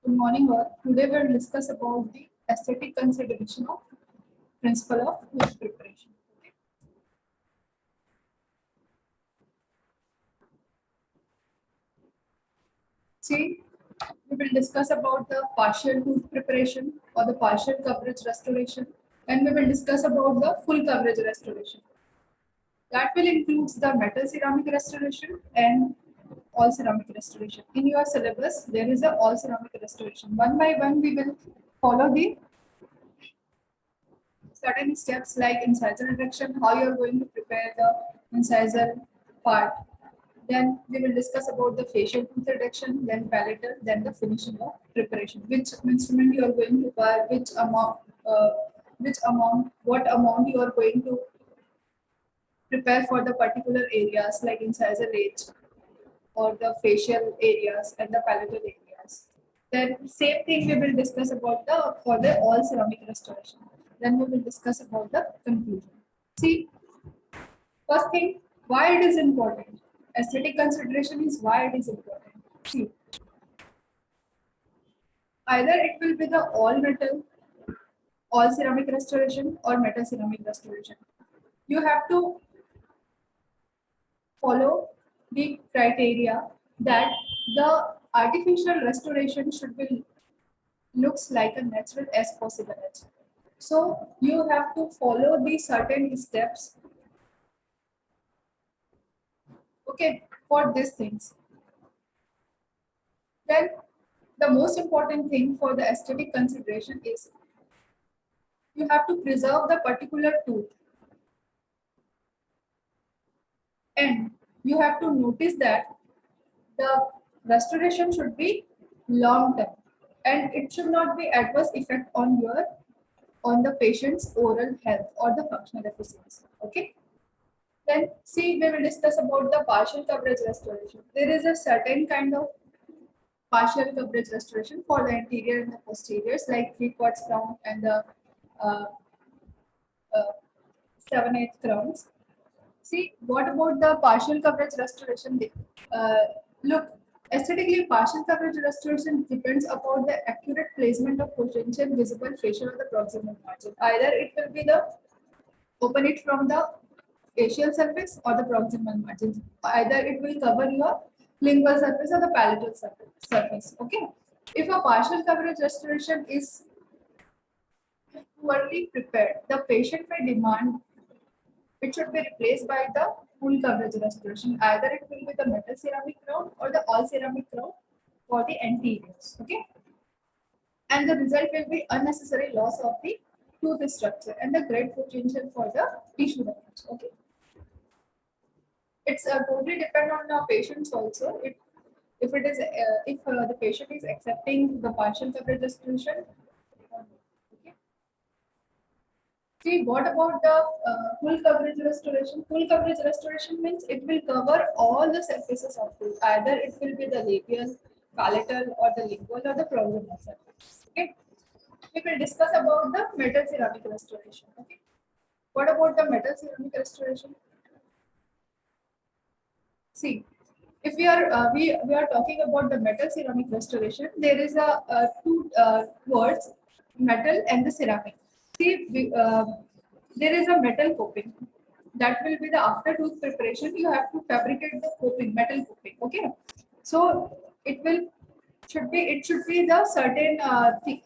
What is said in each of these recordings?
Good morning all. Today we will discuss about the aesthetic consideration of principle of tooth preparation. Okay. See, we will discuss about the partial tooth preparation or the partial coverage restoration, and we will discuss about the full coverage restoration. That will include the metal ceramic restoration and all ceramic restoration. In your syllabus, there is a all ceramic restoration. One by one, we will follow the certain steps like incisor reduction, how you are going to prepare the incisor part. Then we will discuss about the facial tooth reduction, then palatal, then the finishing of preparation. Which instrument you are going to buy, what amount you are going to prepare for the particular areas like incisor edge or the facial areas and the palatal areas. Then same thing we will discuss about the for the all ceramic restoration. Then we will discuss about the conclusion. See, first thing, why it is important. Aesthetic consideration is why it is important. See, either it will be the all metal, all ceramic restoration or metal ceramic restoration. You have to follow the criteria that the artificial restoration should be looks like a natural as possible as. So you have to follow the certain steps, okay, for these things. Then the most important thing for the aesthetic consideration is you have to preserve the particular tooth, and you have to notice that the restoration should be long term and it should not be adverse effect on the patient's oral health or the functional efficiency. Okay. Then see, we will discuss about the partial coverage restoration. There is a certain kind of partial coverage restoration for the anterior and the posteriors, like 3/4 crown and the uh, 7/8 crowns. See, what about the partial coverage restoration? Look, aesthetically, partial coverage restoration depends upon the accurate placement of potential visible facial or the proximal margin. Either it will be the open it from the facial surface or the proximal margin. Either it will cover your lingual surface or the palatal surface. Okay. If a partial coverage restoration is poorly prepared, the patient may demand it should be replaced by the full coverage restoration. Either it will be the metal ceramic crown or the all ceramic crown for the anteriors. Okay. And the result will be unnecessary loss of the tooth structure and the great potential for the tissue damage. Okay. It's totally depend on the patients also. If it is if the patient is accepting the partial coverage restoration. Okay. See, what about the full coverage restoration? Full coverage restoration means it will cover all the surfaces of tooth. Either it will be the labial, palatal, or the lingual, or the proximal surface. Okay. We will discuss about the metal ceramic restoration. Okay. What about the metal ceramic restoration? See, if we are talking about the metal ceramic restoration, there is a two words, metal and the ceramic. See, there is a metal coping. That will be the after tooth preparation. You have to fabricate the coping, metal coping. Okay, so it should be the certain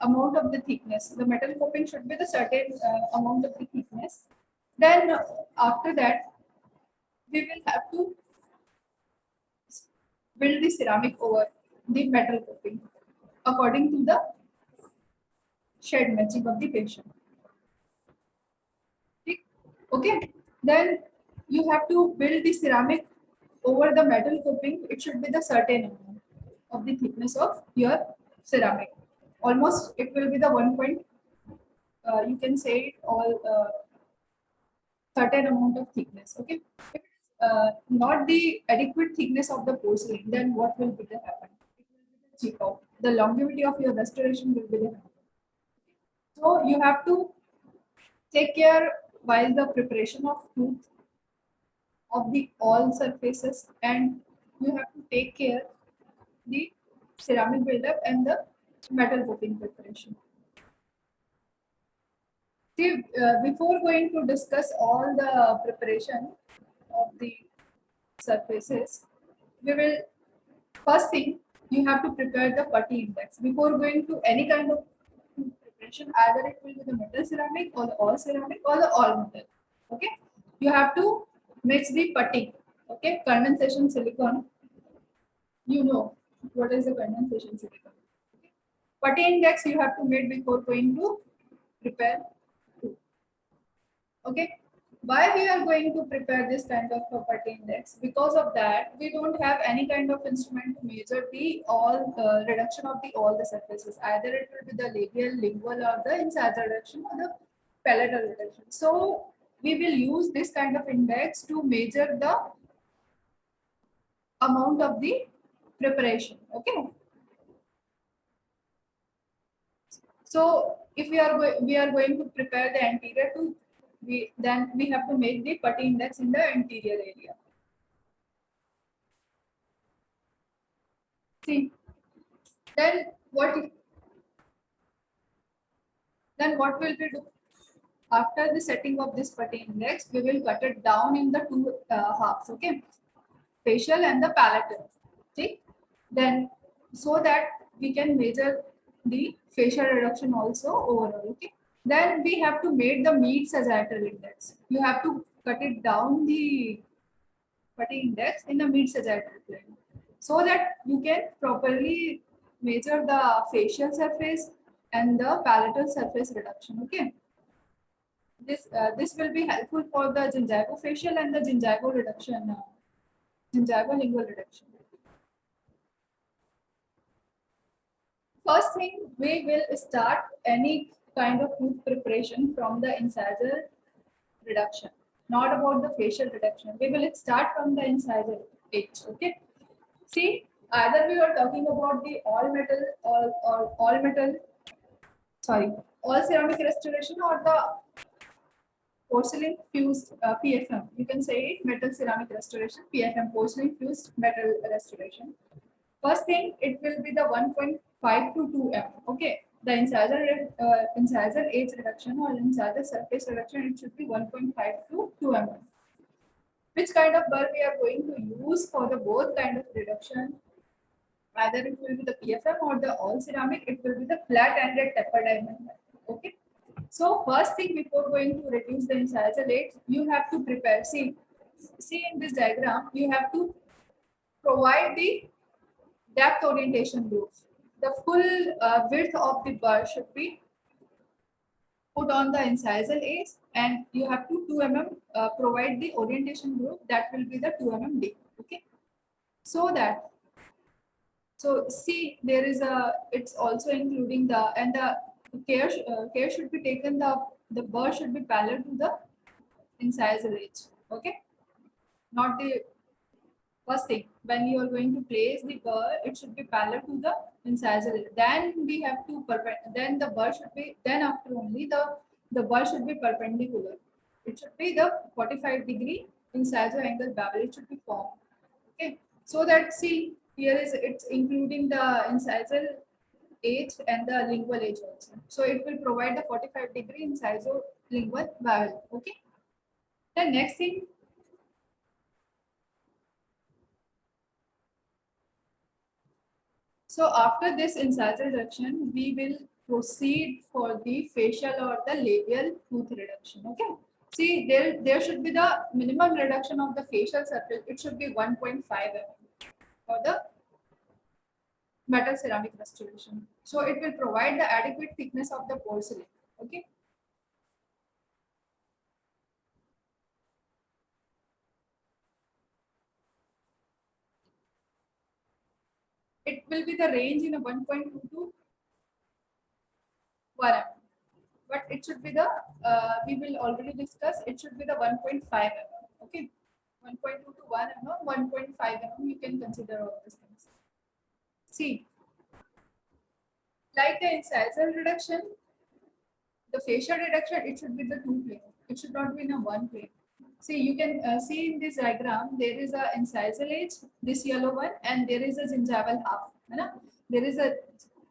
amount of the thickness. The metal coping should be the certain amount of the thickness. Then after that, we will have to build the ceramic over the metal coping according to the shade matching of the patient. Okay, then you have to build the ceramic over the metal coping. It should be the certain amount of the thickness of your ceramic. Almost it will be the 1 point. You can say it all certain amount of thickness. Okay, if not the adequate thickness of the porcelain, then what will be the happen? It will be the cheap out. The longevity of your restoration will be the happen. So you have to take care while the preparation of tooth of the all surfaces, and you have to take care the ceramic buildup and the metal roofing preparation. See, before going to discuss all the preparation of the surfaces, we will first thing you have to prepare the putty index before going to any kind of preparation. Either it will be the metal ceramic or the all ceramic or the all metal. Okay, you have to mix the putty. Okay, condensation silicone. You know what is the condensation silicone. Okay. Putty index you have to make before going to prepare. Okay, why we are going to prepare this kind of property index? Because of that we don't have any kind of instrument to measure the all reduction of the all the surfaces. Either it will be the labial, lingual, or the incisor reduction or the palatal reduction. So we will use this kind of index to measure the amount of the preparation. Okay, so if we are going to prepare the anterior to, then we have to make the putty index in the anterior area. See, then what what will we do? After the setting of this putty index, we will cut it down in the two halves. Okay, facial and the palatal. See, then so that we can measure the facial reduction also overall. Okay, then we have to make the mid sagittal index. You have to cut it down the putty index in the mid sagittal plane so that you can properly measure the facial surface and the palatal surface reduction. Okay, this will be helpful for the gingivofacial and the gingival reduction, gingivolingual reduction. First thing, we will start any kind of tooth preparation from the incisor reduction, not about the facial reduction. We will start from the incisor edge. Okay. See, either we are talking about the all metal or all metal, sorry, all ceramic restoration or the porcelain fused PFM. You can say it metal ceramic restoration, PFM, porcelain fused metal restoration. First thing, it will be the 1.5 to 2 m. Okay, the incisor edge reduction or incisor surface reduction, it should be 1.5 to 2 m. Which kind of burr we are going to use for the both kind of reduction? Either it will be the PFM or the all ceramic, it will be the flat-ended taper diamond. Okay. So first thing before going to reduce the incisor edge, you have to prepare. See in this diagram, you have to provide the depth orientation group. The full width of the burr should be put on the incisor edge, and you have to 2 mm provide the orientation group, that will be the 2 mm deep. Okay, so that, so see there is a, it's also including the, and the care should be taken, the burr should be parallel to the incisor edge. Okay, not the first thing, when you are going to place the burr, it should be parallel to the incisor. Then we have to then the burr should be, then after only the burr should be perpendicular. It should be the 45-degree incisor angle bevel. It should be formed. Okay, so that, see here is, it's including the incisor edge and the lingual edge also. So it will provide the 45-degree incisor lingual bevel. Okay. The next thing, so after this incisor reduction, we will proceed for the facial or the labial tooth reduction. Okay. See, there should be the minimum reduction of the facial surface. It should be 1.5 mm for the metal ceramic restoration. So it will provide the adequate thickness of the porcelain. Okay. It will be the range in a 1.2 to 1 mm. But it should be the, we will already discuss, it should be the 1.5 mm. Okay. 1.2 to 1 mm, 1.5 mm, you can consider all these things. See, like the incisor reduction, the facial reduction, it should be the two plane. It should not be in a one plane. See, you can see in this diagram, there is a incisor edge, this yellow one, and there is a gingival half. There is a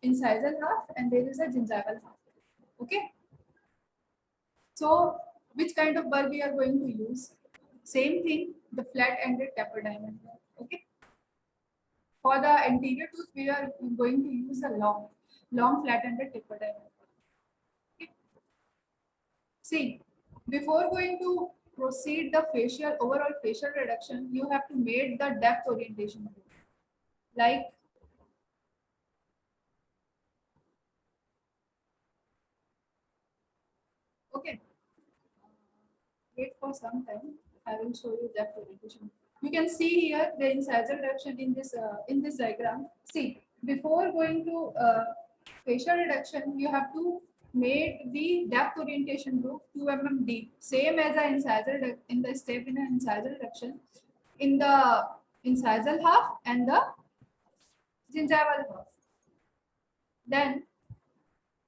incisal half and there is a gingival half. Okay. So which kind of burr we are going to use? Same thing, the flat-ended tapered diamond burr. Okay. For the anterior tooth, we are going to use a long flat-ended tapered diamond burr. Okay. See, before going to proceed the overall facial reduction, you have to make the depth orientation. Like okay, wait for some time. I will show you depth orientation. You can see here the incisal reduction in this diagram. See, before going to facial reduction, you have to make the depth orientation group 2 mm deep, same as the in the step in an incisal reduction, in the incisal half and the gingival half. Then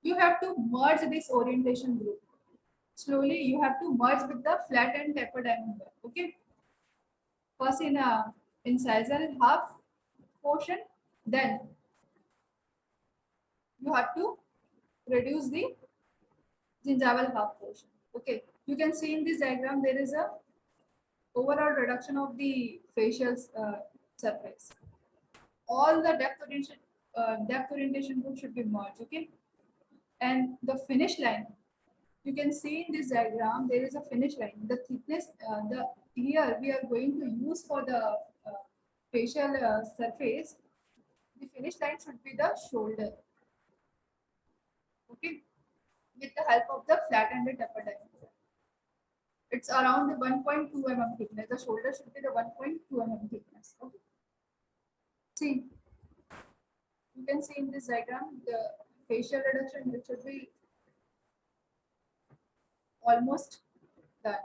you have to merge this orientation group. Slowly, you have to merge with the flat and taper diameter. Okay. First in a incisal half portion, then you have to reduce the gingival half portion. Okay. You can see in this diagram there is a overall reduction of the facial surface. All the depth orientation group should be merged. Okay. And the finish line, you can see in this diagram there is a finish line. The thickness, the here we are going to use for the facial surface. The finish line should be the shoulder. Okay, with the help of the flat-ended taper diameter. It's around the 1.2 mm thickness. The shoulder should be the 1.2 mm thickness. Okay. See, you can see in this diagram the facial reduction, which should be almost done.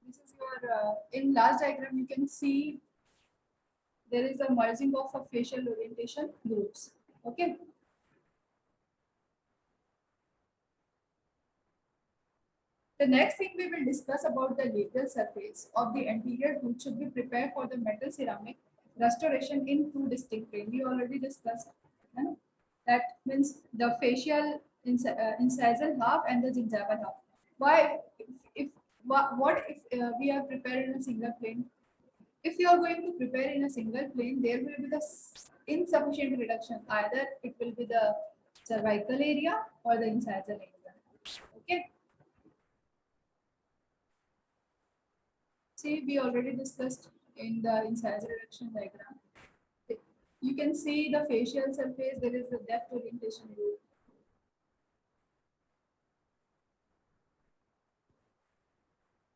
This is your in last diagram. You can see there is a merging of a facial orientation groups. Okay. The next thing we will discuss about the labial surface of the anterior tooth should be prepared for the metal ceramic restoration in two distinct planes. We already discussed. That means the facial incisal half and the gingival half. Why? If what if we are prepared in a single plane? If you are going to prepare in a single plane, there will be the insufficient reduction. Either it will be the cervical area or the incisal area. Okay. See, we already discussed in the incisal reduction diagram. You can see the facial surface, there is a depth orientation group.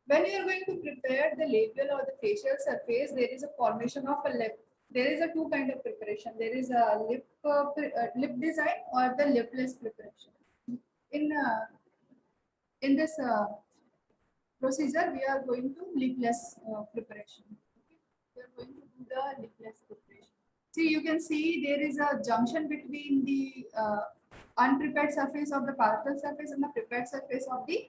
When you are going to prepare the labial or the facial surface, there is a formation of a lip. There is a two kind of preparation. There is a lip design or the lipless preparation. In this procedure, we are going to lipless preparation. Okay? We are going to do the lipless preparation. See, you can see there is a junction between the unprepared surface of the partial surface and the prepared surface of the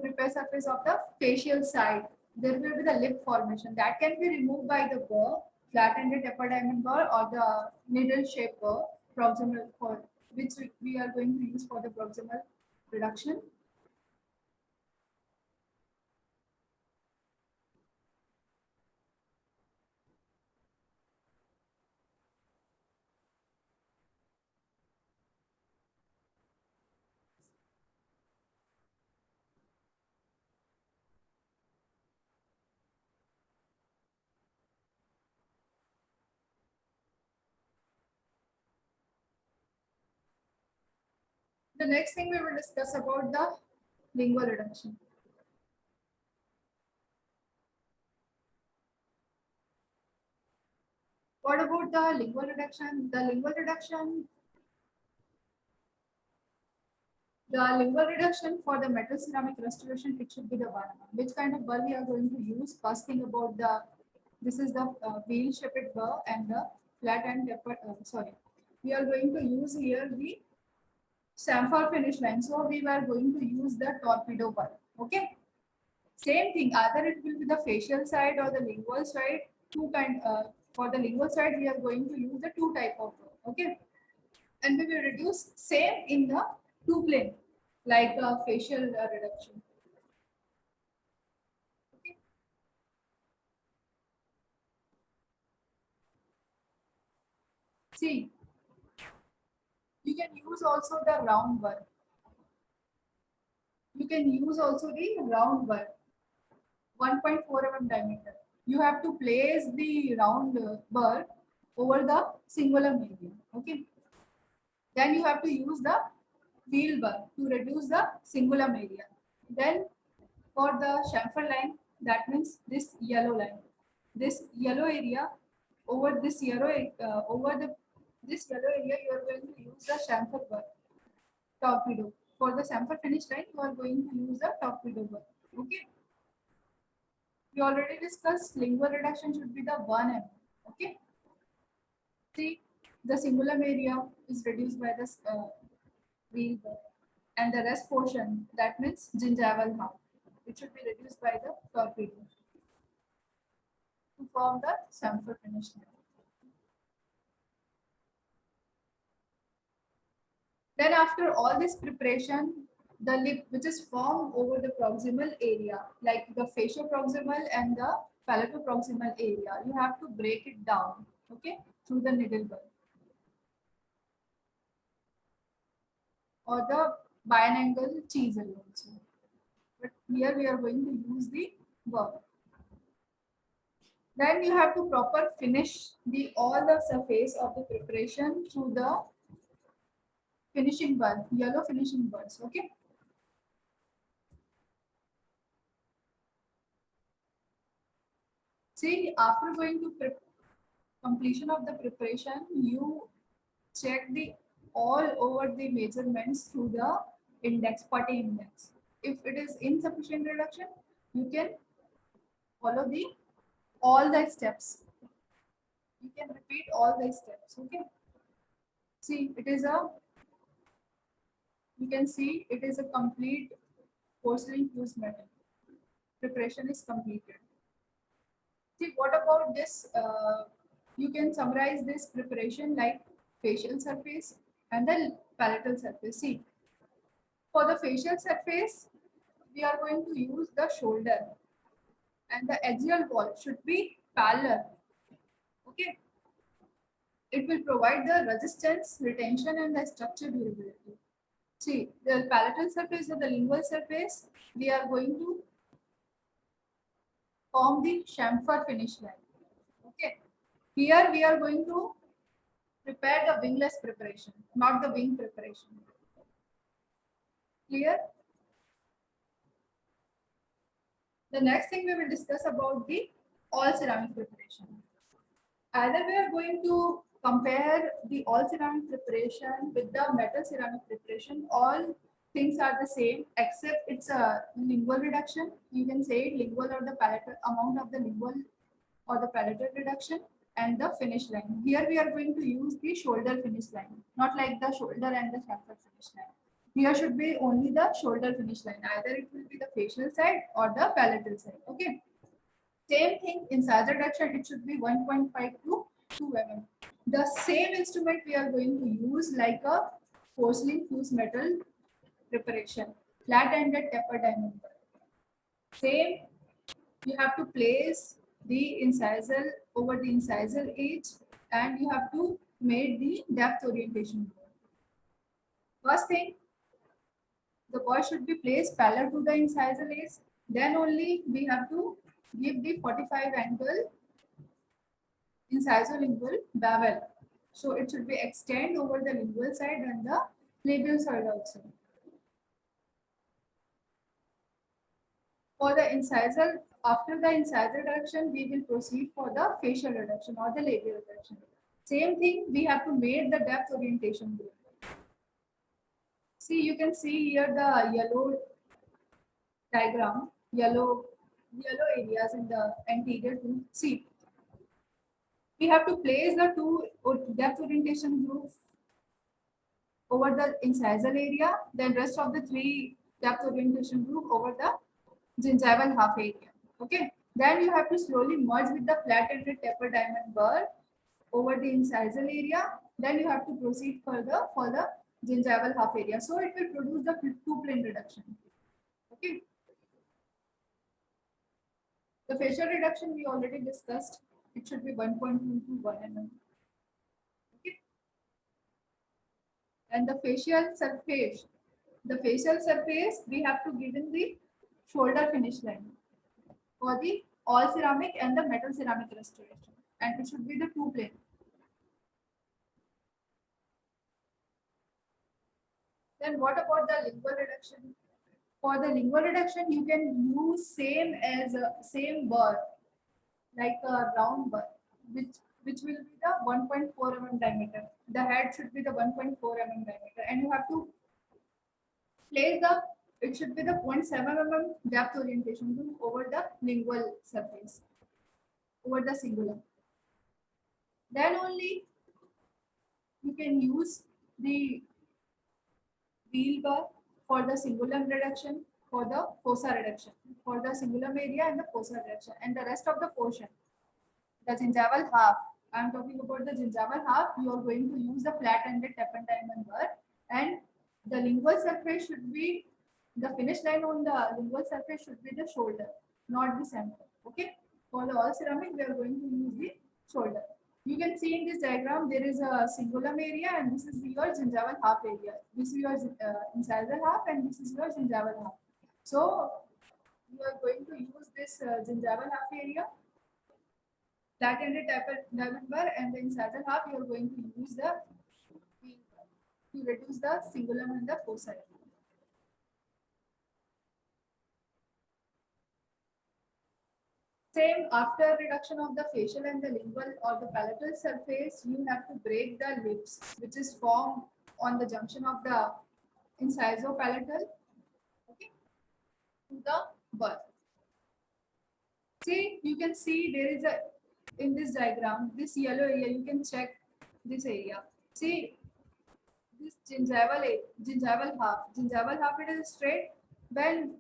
prepared surface of the facial side. There will be the lip formation that can be removed by the burr, flat-ended taper diamond burr or the needle shape burr, proximal for which we are going to use for the proximal reduction. The next thing we will discuss about the lingual reduction. What about the lingual reduction? The lingual reduction for the metal ceramic restoration, it should be the one. Which kind of burr we are going to use? First thing about this is the wheel shaped burr and the flat and we are going to use here the chamfer finish line. So we were going to use the torpedo burr. Okay. Same thing, either it will be the facial side or the lingual side. For the lingual side, we are going to use the two type of verb. Okay, and we will reduce same in the two plane, like facial reduction. Okay. See, you can use also the round one. You can use also the round one, 1.4 mm diameter. You have to place the round bird over the singular medium. Okay. Then you have to use the wheel bar to reduce the singular area. Then for the chamfer line, that means this yellow line, this yellow area, over this yellow over the this yellow area, you are going to use the chamfer bar torpedo. For the chamfer finish line, you are going to use the torpedo bar. Okay. We already discussed lingual reduction should be the 1 mm. Okay. See, the singular area is reduced by this wheel bar, and the rest portion, that means gingival half, it should be reduced by the torpedo to form the chamfer finish line. Then after all this preparation, the lip which is formed over the proximal area, like the facial-proximal and the palato-proximal area, you have to break it down, okay, through the needle gun or the biangle chisel also. But here we are going to use the verb. Then you have to proper finish the all the surface of the preparation through the finishing bud, yellow finishing buds. Okay. See, after going to completion of the preparation, you check the all over the measurements through the index, putty index. If it is insufficient reduction, you can follow the all the steps. You can repeat all the steps. Okay. See, it is a, you can see it is a complete porcelain fused metal. Preparation is completed. See, what about this? You can summarize this preparation like facial surface and the palatal surface. See, for the facial surface, we are going to use the shoulder, and the axial wall should be parallel. Okay. It will provide the resistance, retention, and the structure durability. See, the palatal surface or the lingual surface, we are going to form the chamfer finish line. Okay. Here we are going to prepare the wingless preparation, not the wing preparation. Clear? The next thing we will discuss about the all ceramic preparation. Either we are going to compare the all ceramic preparation with the metal ceramic preparation. All things are the same except it's a lingual reduction. You can say lingual or the palatal amount of the lingual or the palatal reduction, and the finish line. Here we are going to use the shoulder finish line, not like the shoulder and the chamfer finish line. Here should be only the shoulder finish line. Either it will be the facial side or the palatal side. Okay. Same thing in size reduction, it should be 1.5 to 2 mm. The same instrument we are going to use like a porcelain fused metal preparation, flat-ended taper diameter. Same, you have to place the incisal over the incisal edge, and you have to make the depth orientation. First thing, the ball should be placed parallel to the incisal edge. Then only we have to give the 45 angle incisal-lingual bevel. So it should be extend over the lingual side and the labial side also. For the incisal, after the incisal reduction, we will proceed for the facial reduction or the labial reduction. Same thing, we have to make the depth orientation group. See, you can see here the yellow diagram, yellow areas in the anterior tooth. See, we have to place the two depth orientation groups over the incisal area, then rest of the three depth orientation group over the gingival half area. Okay. Then you have to slowly merge with the flat-ended taper diamond burr over the incisal area. Then you have to proceed further for the gingival half area. So it will produce the two-plane reduction. Okay. The facial reduction we already discussed. It should be 1.2 to 1 mm. Okay. And the facial surface we have to give in the shoulder finish line for the all ceramic and the metal ceramic restoration. And it should be the two plane. Then what about the lingual reduction? For the lingual reduction, you can use same burr, like a round burr, which will be the 1.4 mm diameter. The head should be the 1.4 mm diameter, and you have to place the it should be the 0.7 mm depth orientation over the lingual surface, over the cingulum. Then only you can use the wheel bar for the cingulum reduction, for the fossa reduction, for the cingulum area and the fossa reduction, and the rest of the portion, the gingival half. I am talking about the gingival half. You are going to use the flat-ended tapered diamond burr, and the lingual surface should be the finish line on the lingual surface should be the shoulder, not the center. Okay. For the all ceramic, we are going to use the shoulder. You can see in this diagram there is a cingulum area and this is your gingival half area. This is your incisal half and this is your gingival half. So you are going to use this gingival half area, flat-ended diamond burr, and the incisal half you are going to use the wheel bar to reduce the cingulum and the fossa area. Same after reduction of the facial and the lingual or the palatal surface, you have to break the lips, which is formed on the junction of the incisopalatal, okay, to the burr. See, you can see there is a in this diagram, this yellow area. You can check this area. See, this gingival half. It is straight. When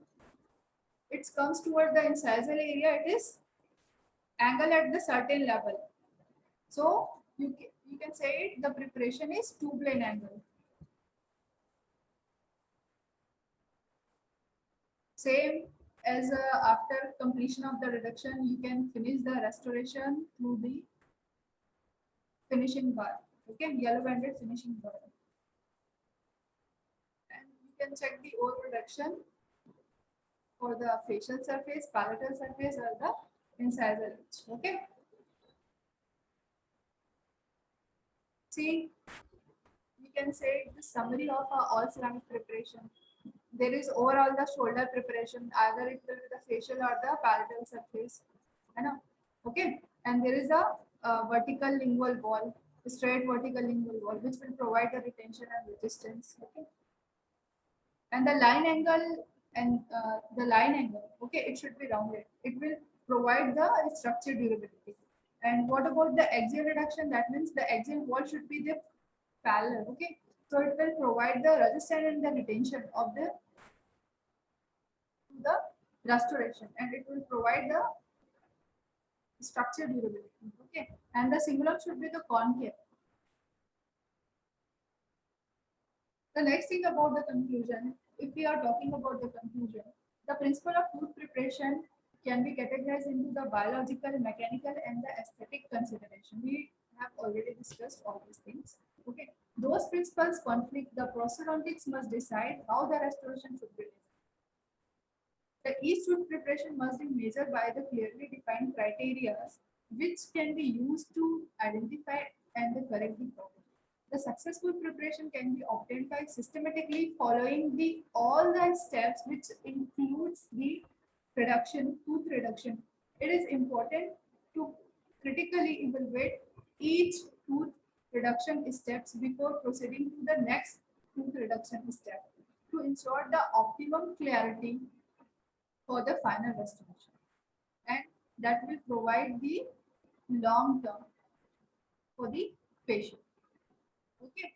it comes toward the incisal area, it is angle at the certain level. So you can say it, the preparation is two plane angle. Same as after completion of the reduction, you can finish the restoration through the finishing bar. Okay, yellow banded finishing bar. And you can check the O reduction for the facial surface, palatal surface, or the incisal edge. Okay. See, we can say the summary of all ceramic preparation. There is overall the shoulder preparation, either it will be the facial or the palatal surface. Okay. And there is a vertical lingual wall, a straight vertical lingual wall, which will provide the retention and resistance. Okay. And the line angle, okay, it should be rounded. It will provide the structure durability. And what about the axial reduction? That means the axial wall should be the parallel. Okay. So it will provide the resistance and the retention of the restoration, and it will provide the structure durability. Okay. And the cingulum should be the concave. The next thing about the conclusion, if we are talking about the conclusion, the principle of tooth preparation can be categorized into the biological, mechanical, and the aesthetic consideration. We have already discussed all these things. Okay. Those principles conflict. The prosthodontics must decide how the restoration should be done. The each tooth preparation must be measured by the clearly defined criteria which can be used to identify and correct the problem. The successful preparation can be obtained by systematically following all the steps, which includes the tooth reduction. It is important to critically evaluate each tooth reduction steps before proceeding to the next tooth reduction step to ensure the optimum clarity for the final restoration, and that will provide the long term for the patient. Okay.